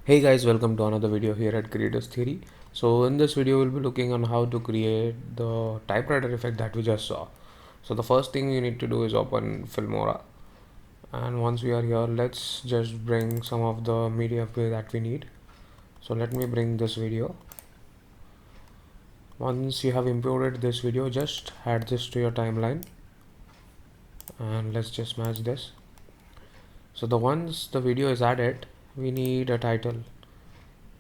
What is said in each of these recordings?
Hey guys, welcome to another video here at Creators Theory. So in this video we'll be looking on how to create the typewriter effect that we just saw. So the first thing you need to do is open Filmora, and once we are here, let's just bring some of the media that we need. So let me bring this video. Once you have imported this video, just add this to your timeline and let's just match this. So once the video is added, we need a title.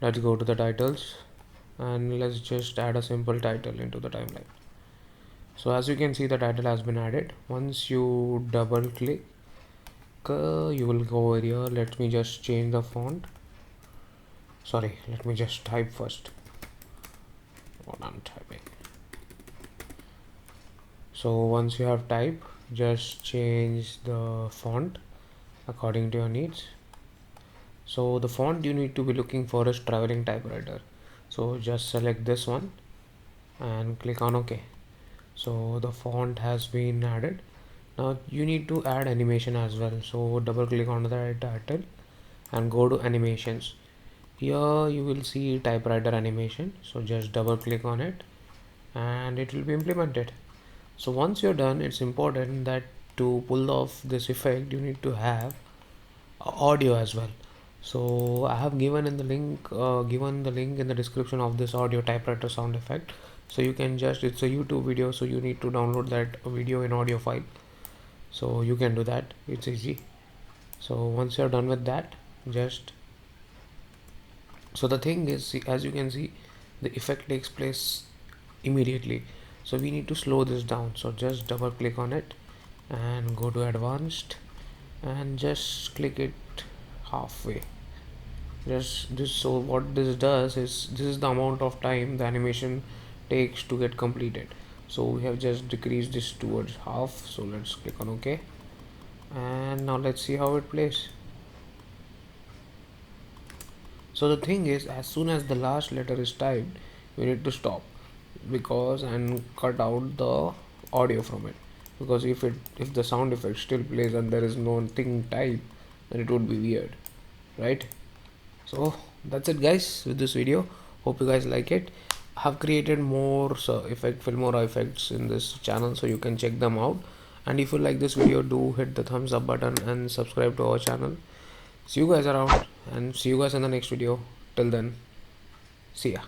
Let's go to the titles and let's just add a simple title into the timeline. So as you can see, the title has been added. Once you double click, you will go over here. Let me just change the font. Sorry, let me just type first what I'm typing. So once you have typed, just change the font according to your needs. So the font you need to be looking for is traveling typewriter. So just select this one and click on OK. So the font has been added. Now you need to add animation as well. So double click on the title and go to animations. Here you will see typewriter animation. So just double click on it and it will be implemented. So once you're done, it's important that to pull off this effect you need to have audio as well. So I have given in the link in the description of this audio typewriter sound effect. So you can just, it's a YouTube video, so you need to download that video in audio file. So you can do that, it's easy. So once you're done with that, just, so the thing is, see, as you can see, the effect takes place immediately. So we need to slow this down. So just double click on it and go to advanced and just click it halfway. Just this. So what this does is, this is the amount of time the animation takes to get completed. So we have just decreased this towards half. So let's click on OK, and now let's see how it plays. So the thing is, as soon as the last letter is typed, we need to stop because and cut out the audio from it, because if the sound effect still plays and there is no thing typed, then it would be weird, right? So that's it guys with this video. Hope you guys like it. I have created more Filmora effects in this channel, so you can check them out. And if you like this video, do hit the thumbs up button and subscribe to our channel. See you guys around and see you guys in the next video. Till then, see ya.